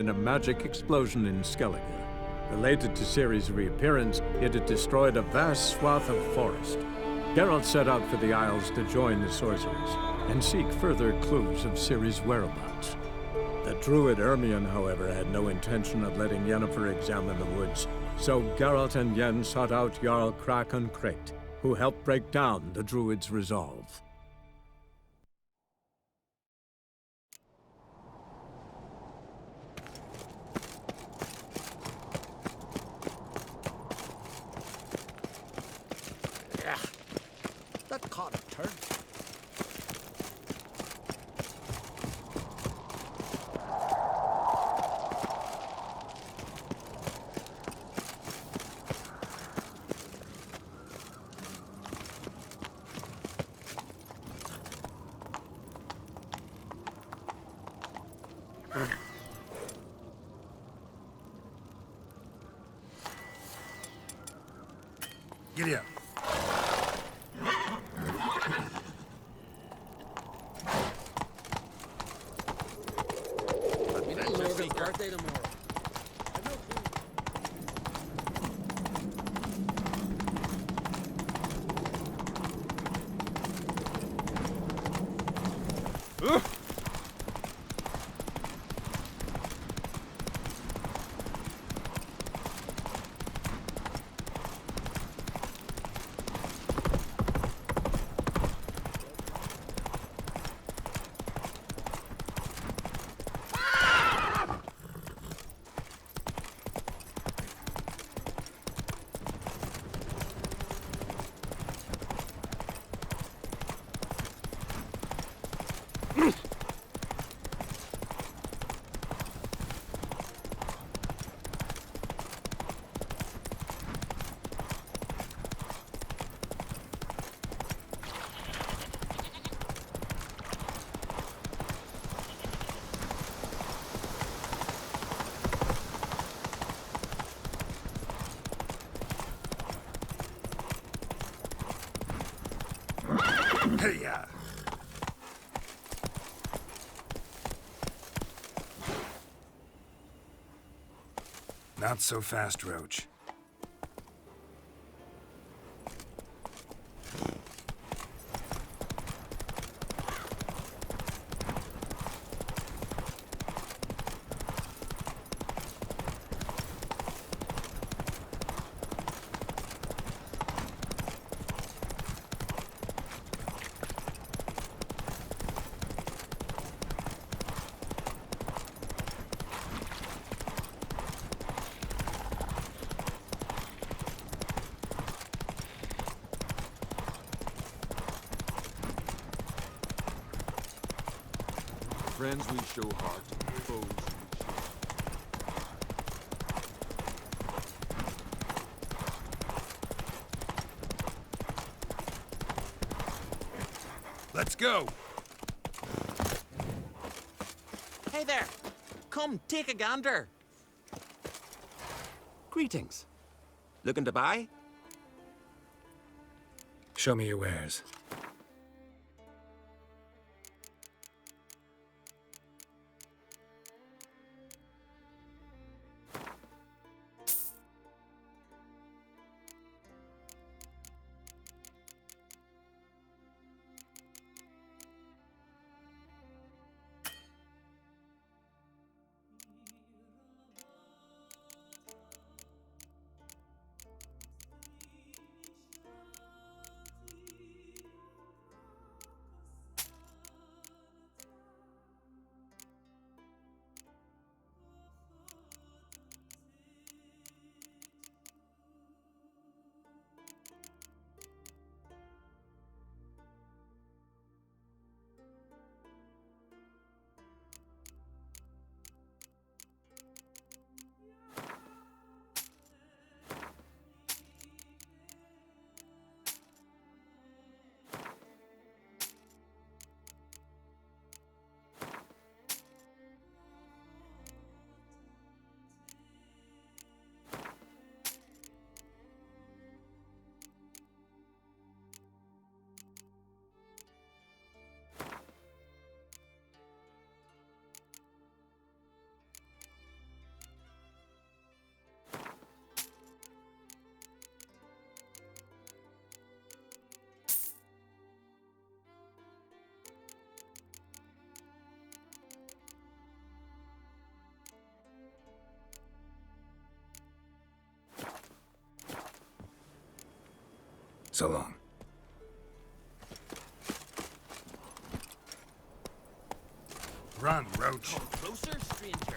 in a magic explosion in Skellige. Related to Ciri's reappearance, it had destroyed a vast swath of forest. Geralt set out for the Isles to join the sorceress and seek further clues of Ciri's whereabouts. The druid Ermion, however, had no intention of letting Yennefer examine the woods, so Geralt and Yen sought out Jarl Kraken Kricht, who helped break down the druid's resolve. That caught a turn. Giddy up. Birthday tomorrow. Hey-ya! Not so fast, Roach. Friends we show heart, foes we show. Let's go! Hey there! Come, take a gander. Greetings. Looking to buy? Show me your wares. So long. Run, Roach. Closer, stranger.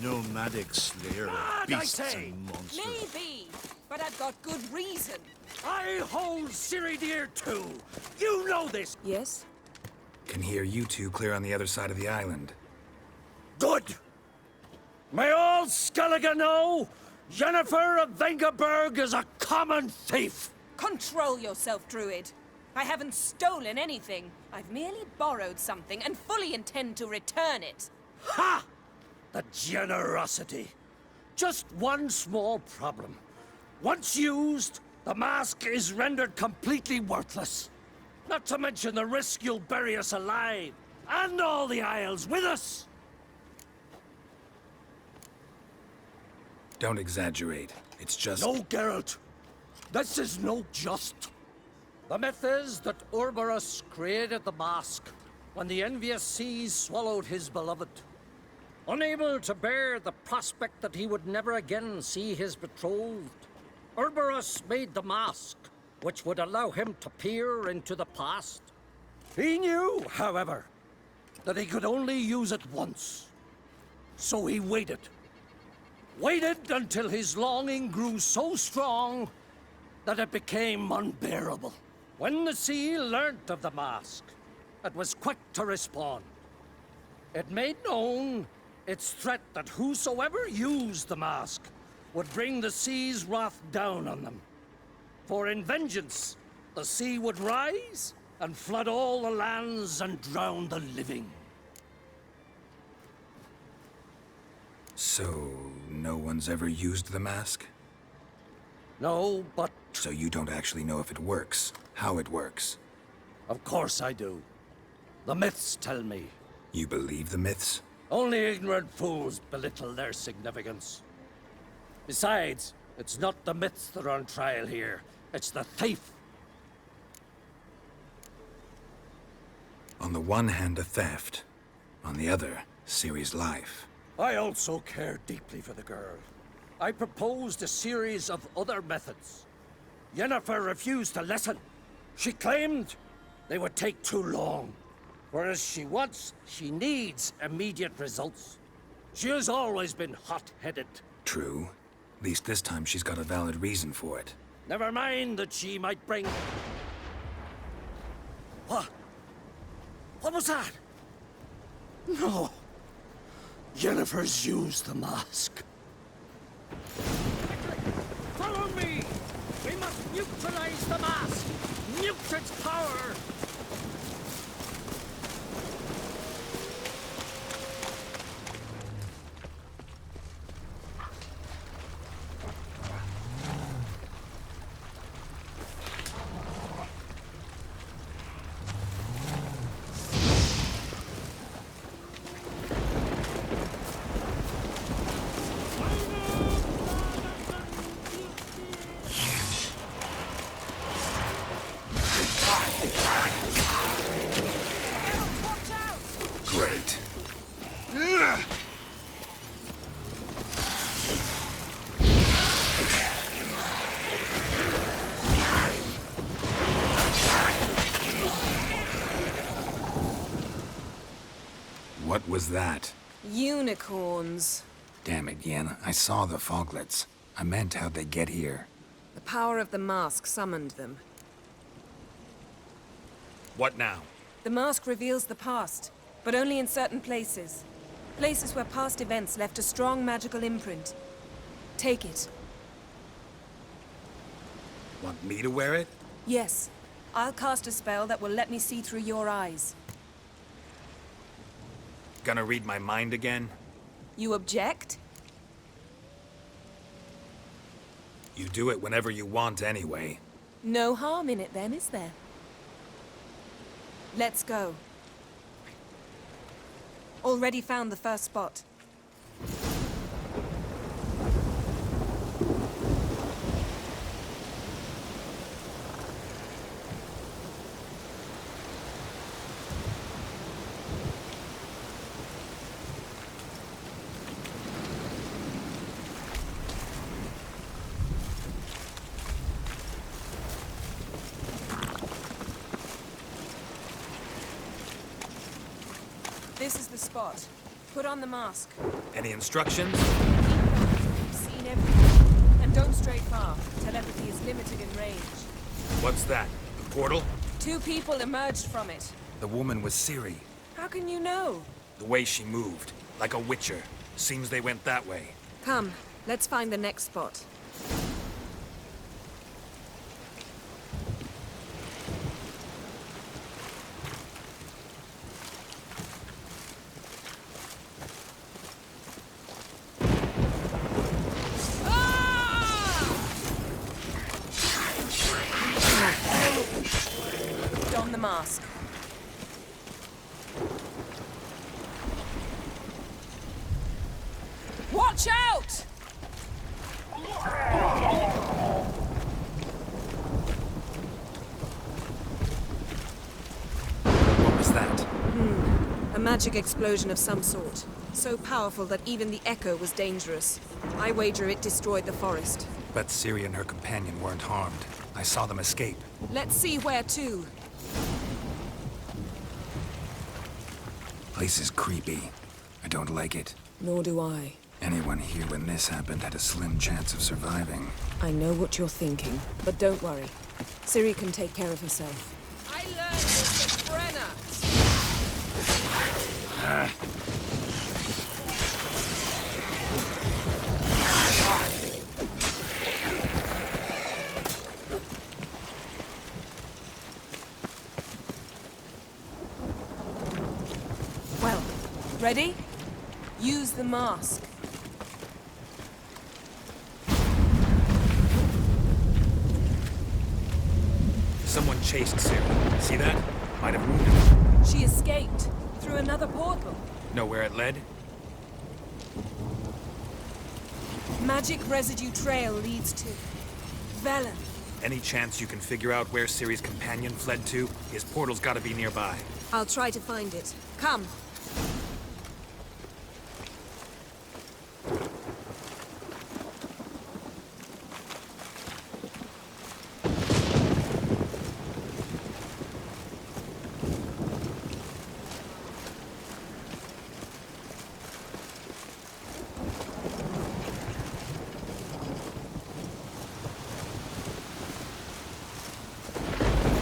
Nomadic slayer of beasts and monsters. Maybe, but I've got good reason. I hold Ciri dear too. You know this. Yes? Can hear you two clear on the other side of the island. Good. May all Skellige know Yennefer of Vengerberg is a common thief. Control yourself, Druid. I haven't stolen anything. I've merely borrowed something and fully intend to return it. Ha! The generosity. Just one small problem. Once used, the mask is rendered completely worthless. Not to mention the risk you'll bury us alive, and all the Isles with us. Don't exaggerate. It's just... No, Geralt. This is no just. The myth is that Ouroboros created the mask when the envious seas swallowed his beloved. Unable to bear the prospect that he would never again see his betrothed, Ouroboros made the mask, which would allow him to peer into the past. He knew, however, that he could only use it once. So he waited. Waited until his longing grew so strong that it became unbearable. When the sea learnt of the mask, it was quick to respond. It made known its threat that whosoever used the mask would bring the sea's wrath down on them. For in vengeance, the sea would rise and flood all the lands and drown the living. So, no one's ever used the mask? No, but So you don't actually know if it works, how it works? of course I do. The myths tell me. You believe the myths? Only ignorant fools belittle their significance. Besides, it's not the myths that are on trial here. It's the thief. On the one hand, a theft. On the other, Ciri's life. I also care deeply for the girl. I proposed a series of other methods. Yennefer refused to listen. She claimed they would take too long. Whereas she needs immediate results. She has always been hot-headed. True. At least this time she's got a valid reason for it. Never mind that she might bring... What? What was that? No. Yennefer's used the mask. Follow me! We must neutralize the mask! Nuke its power! Great. What was that? Unicorns. Damn it, Yen. I saw the foglets. I meant how'd they get here. The power of the mask summoned them. What now? The mask reveals the past, but only in certain places. Places where past events left a strong magical imprint. Take it. Want me to wear it? Yes. I'll cast a spell that will let me see through your eyes. Gonna read my mind again? You object? You do it whenever you want anyway. No harm in it then, is there? Let's go. Already found the first spot. This is the spot. Put on the mask. Any instructions? You've seen everything. And don't stray far. Telepathy is limited in range. What's that? The portal? 2 people emerged from it. The woman was Ciri. How can you know? The way she moved. Like a witcher. Seems they went that way. Come, let's find the next spot. Don the mask. Watch out! What was that? A magic explosion of some sort. So powerful that even the echo was dangerous. I wager it destroyed the forest. Bet Ciri and her companion weren't harmed. I saw them escape. Let's see where to. Place is creepy. I don't like it. Nor do I. Anyone here when this happened had a slim chance of surviving. I know what you're thinking, but don't worry. Ciri can take care of herself. I learned this from Brenna! Well, ready? Use the mask. Someone chased Ciri. See that? Might have wounded her. She escaped through another portal. Know where it led? Magic residue trail leads to Velen. Any chance you can figure out where Ciri's companion fled to? His portal's gotta be nearby. I'll try to find it. Come.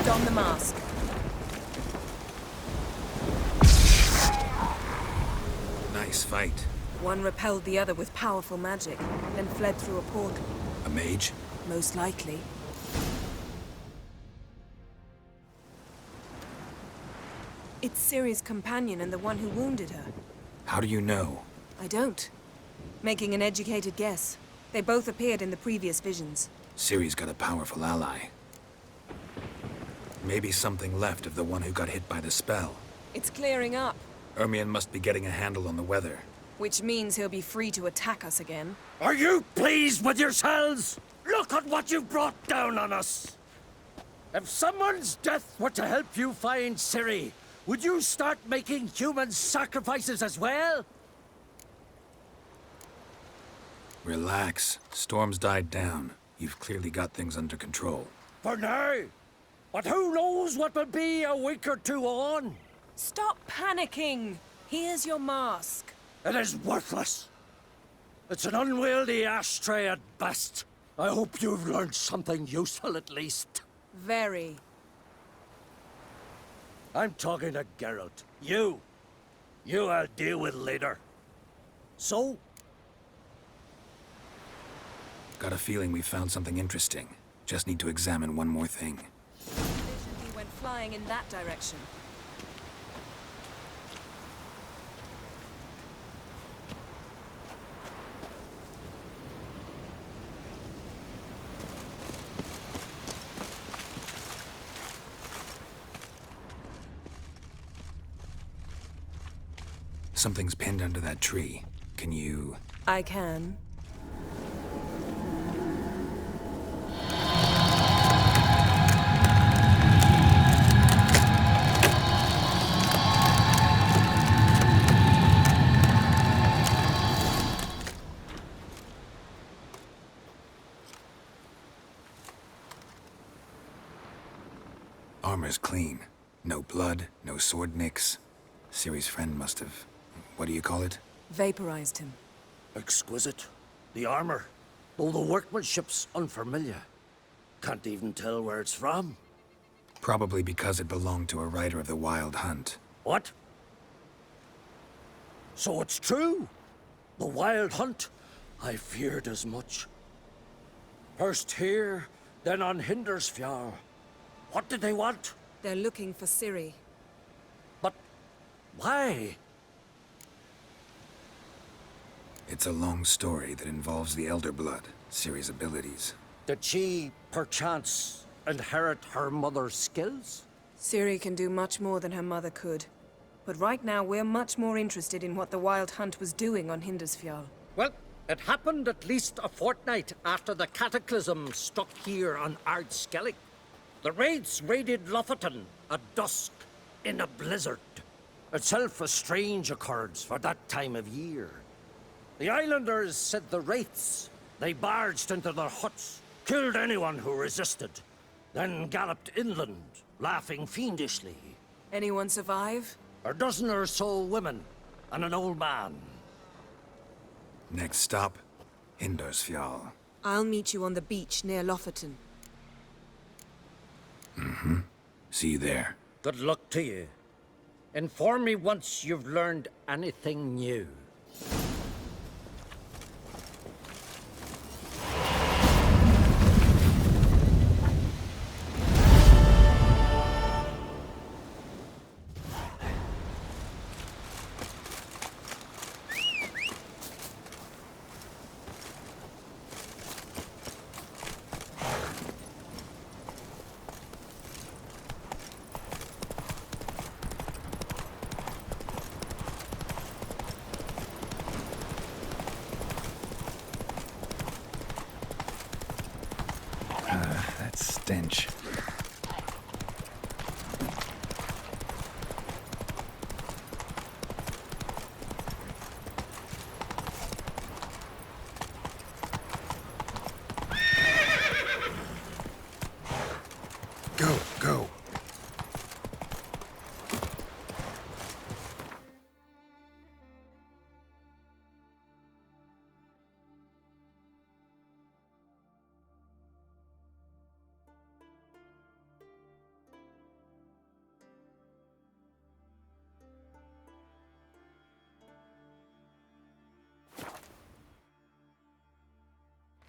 Don the mask. Nice fight. One repelled the other with powerful magic, then fled through a portal. A mage? Most likely. It's Ciri's companion and the one who wounded her. How do you know? I don't. Making an educated guess. They both appeared in the previous visions. Ciri's got a powerful ally. Maybe something left of the one who got hit by the spell. It's clearing up, Ermion must be getting a handle on the weather. which means he'll be free to attack us again. Are you pleased with yourselves? Look at what you've brought down on us! If someone's death were to help you find Ciri, would you start making human sacrifices as well? Relax. Storm's died down. You've clearly got things under control. For now. But who knows what will be a week or two on? Stop panicking! Here's your mask. It is worthless. It's an unwieldy ashtray at best. I hope you've learned something useful at least. Very. I'm talking to Geralt. You I'll deal with later. So? Got a feeling we found something interesting. Just need to examine one more thing. He went flying in that direction. Something's pinned under that tree. Can you... I can. Armor's clean. No blood, no sword nicks. Ciri's friend must have... what do you call it? Vaporized him. Exquisite. The armor, though the workmanship's unfamiliar. Can't even tell where it's from. Probably because it belonged to a rider of the Wild Hunt. What? So it's true? The Wild Hunt? I feared as much. First here, then on Hindersfjall. What did they want? They're looking for Ciri. But why? It's a long story that involves the Elder Blood, Ciri's abilities. Did she, perchance, inherit her mother's skills? Ciri can do much more than her mother could. But right now, we're much more interested in what the Wild Hunt was doing on Hindersfjall. Well, it happened at least a fortnight after the cataclysm struck here on Ardskellig. The raids raided Lofoten at dusk in a blizzard. Itself a strange occurrence for that time of year. The islanders said the wraiths. They barged into their huts, killed anyone who resisted, then galloped inland, laughing fiendishly. Anyone survive? A dozen or so women, and an old man. Next stop, Hindersfjall. I'll meet you on the beach near Lofoten. See you there. Good luck to you. Inform me once you've learned anything new. That stench. Go.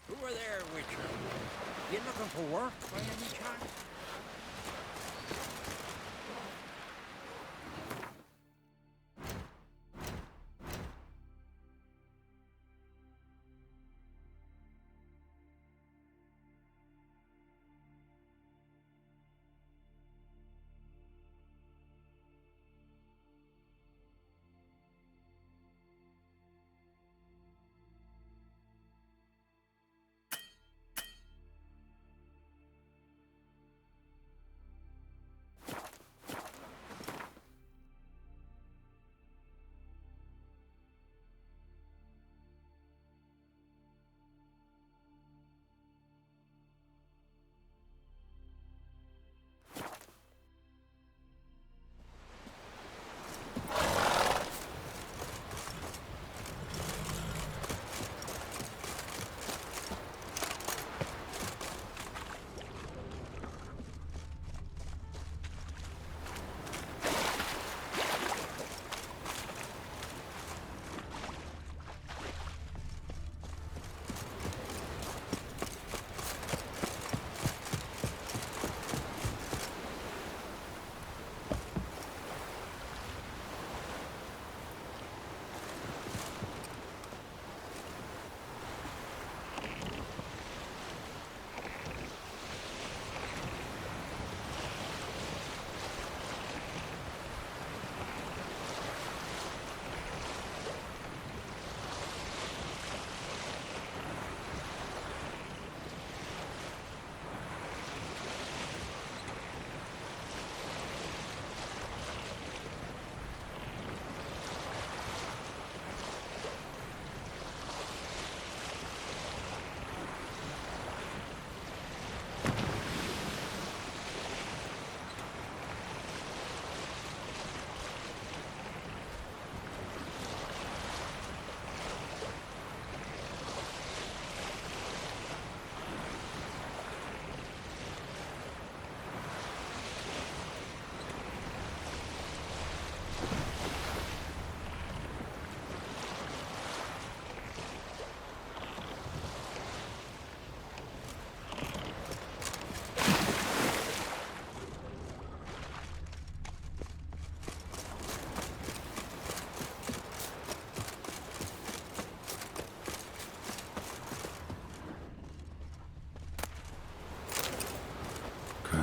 Who are there, Witcher? You looking for work by any chance?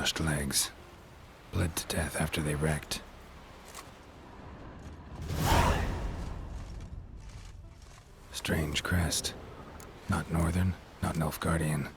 crushed legs. Bled to death after they wrecked. Strange crest. Not Northern, not Nilfgaardian.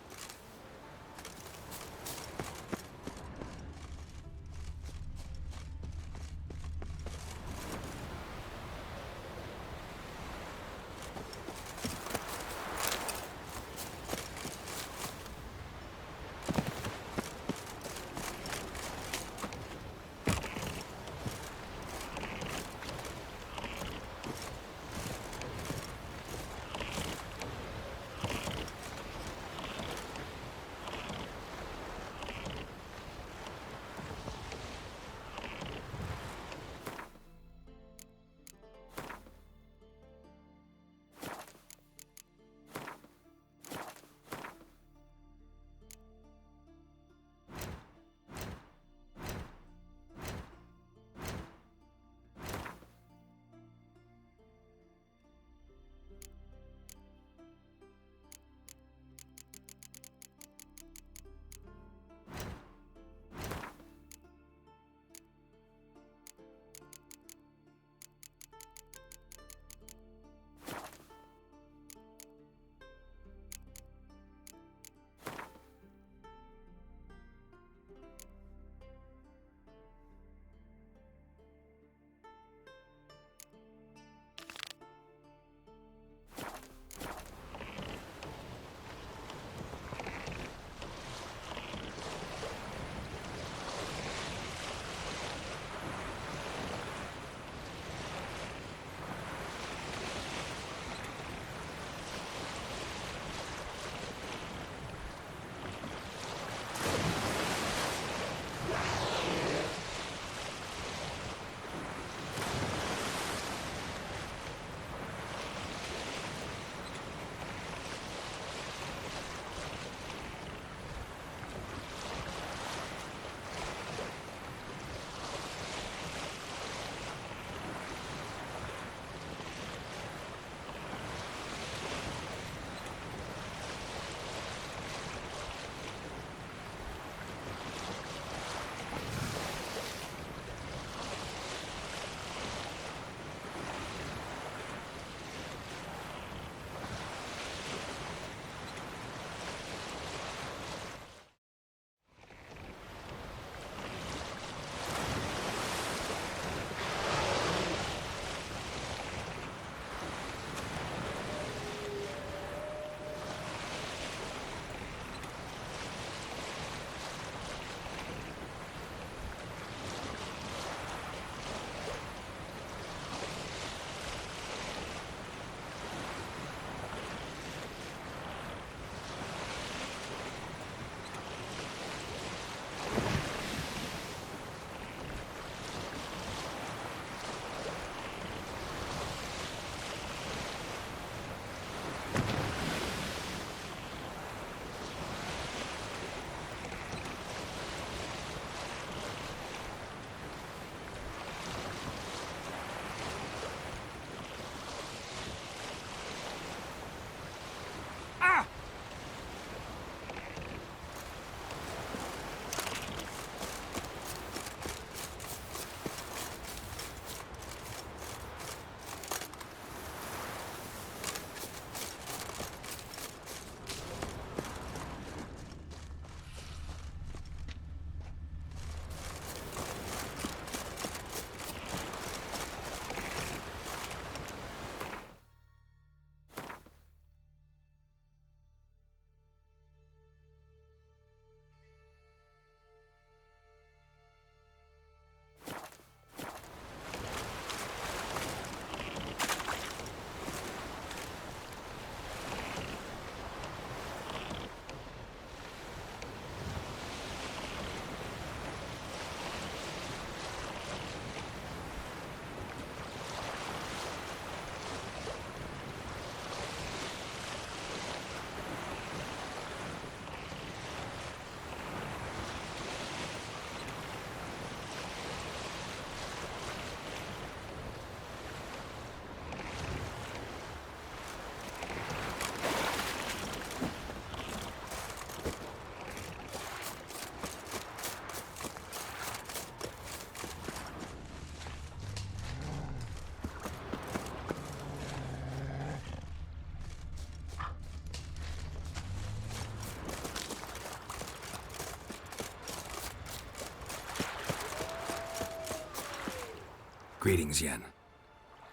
Greetings, Yen.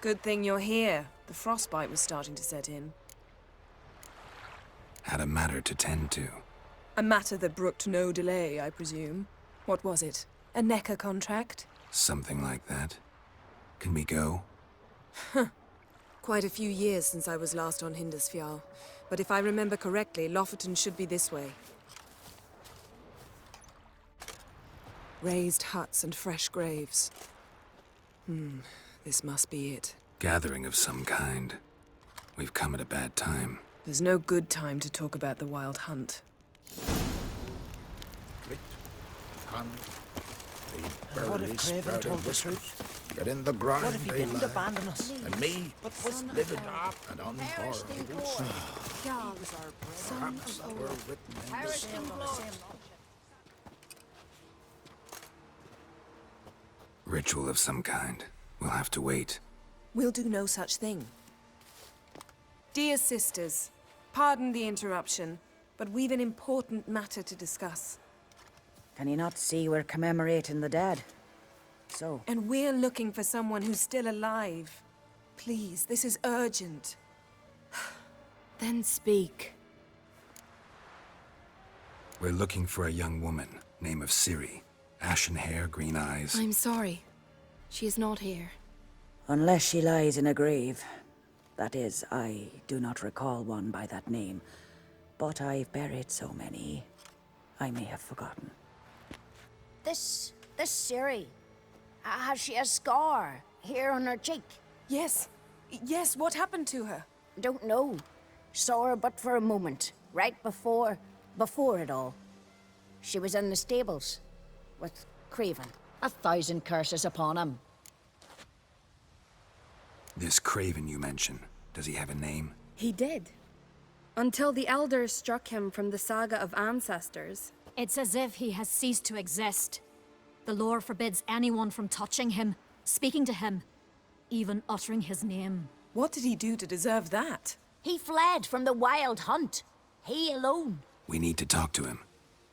Good thing you're here. The frostbite was starting to set in. Had a matter to tend to. A matter that brooked no delay, I presume. What was it? A NECA contract? Something like that. Can we go? Quite a few years since I was last on Hindusfjall. But if I remember correctly, Lofoten should be this way. Raised huts and fresh graves. This must be it. Gathering of some kind. We've come at a bad time. There's no good time to talk about the Wild Hunt. What if Craven told the truth? Get in the ground. What if he didn't abandon us? And me, living and unborn. Perhaps were written in the stars. Ritual of some kind. We'll have to wait. We'll do no such thing. Dear sisters, pardon the interruption, but we've an important matter to discuss. Can you not see we're commemorating the dead? So? And we're looking for someone who's still alive. Please, this is urgent. Then speak. We're looking for a young woman, name of Ciri. Ashen hair, green eyes. I'm sorry. She is not here. Unless she lies in a grave. That is, I do not recall one by that name. But I've buried so many, I may have forgotten. This Ciri, has she a scar here on her cheek? Yes. Yes, what happened to her? Don't know. Saw her but for a moment, right before it all. She was in the stables with Craven. 1,000 curses upon him. This Craven you mention, does he have a name? He did. Until the elders struck him from the saga of ancestors. It's as if he has ceased to exist. The lore forbids anyone from touching him, speaking to him, even uttering his name. What did he do to deserve that? He fled from the Wild Hunt. He alone. We need to talk to him,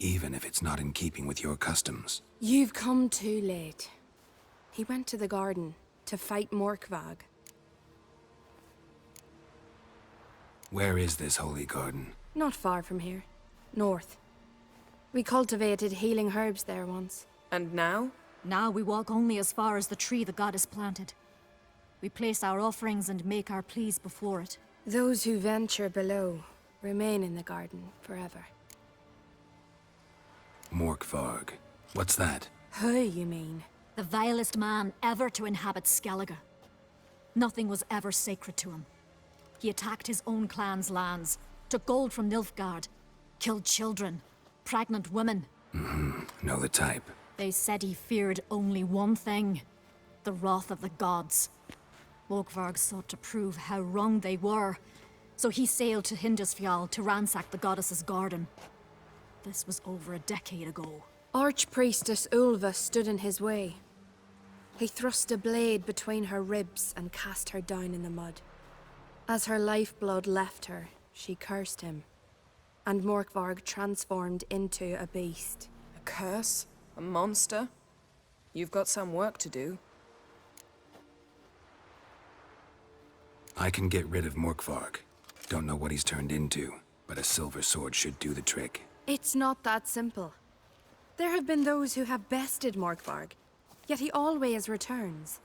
even if it's not in keeping with your customs. You've come too late. He went to the garden to fight Morkvag. Where is this holy garden? Not far from here. North. We cultivated healing herbs there once. And now? Now we walk only as far as the tree the goddess planted. We place our offerings and make our pleas before it. Those who venture below remain in the garden forever. Morkvarg. What's that? Who, you mean? The vilest man ever to inhabit Skellige. Nothing was ever sacred to him. He attacked his own clan's lands, took gold from Nilfgaard, killed children, pregnant women. Know the type. They said he feared only one thing, the wrath of the gods. Morkvarg sought to prove how wrong they were, so he sailed to Hindusfjall to ransack the goddess's garden. This was over a decade ago. Archpriestess Ulva stood in his way. He thrust a blade between her ribs and cast her down in the mud. As her lifeblood left her, she cursed him, and Morkvarg transformed into a beast. A curse? A monster? You've got some work to do. I can get rid of Morkvarg. Don't know what he's turned into, but a silver sword should do the trick. It's not that simple. There have been those who have bested Morkvarg, yet he always returns.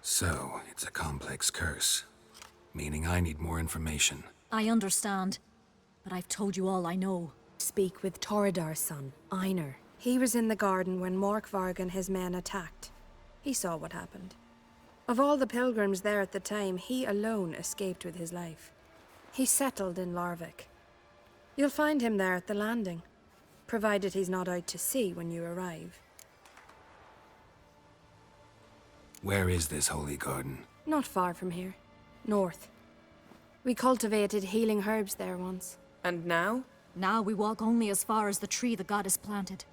So, it's a complex curse. Meaning I need more information. I understand, but I've told you all I know. Speak with Torridar's son, Einar. He was in the garden when Morkvarg and his men attacked. He saw what happened. Of all the pilgrims there at the time, he alone escaped with his life. He settled in Larvik. You'll find him there at the landing, provided he's not out to sea when you arrive. Where is this holy garden? Not far from here. North. We cultivated healing herbs there once. And now? Now we walk only as far as the tree the goddess planted.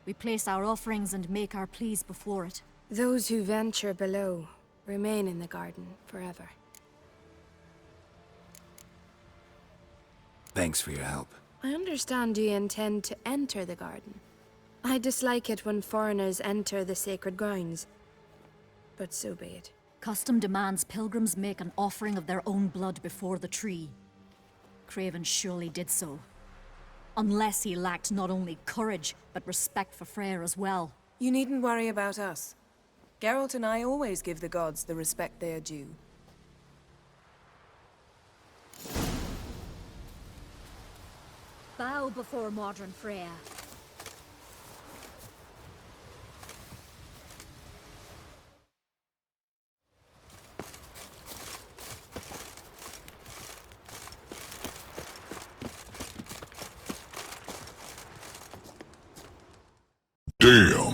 We place our offerings and make our pleas before it. Those who venture below remain in the garden forever. Thanks for your help. I understand you intend to enter the garden. I dislike it when foreigners enter the sacred grounds. but so be it. Custom demands pilgrims make an offering of their own blood before the tree. Craven surely did so. Unless he lacked not only courage, but respect for Freyr as well. You needn't worry about us. Geralt and I always give the gods the respect they are due. Bow before modern Freya. Damn!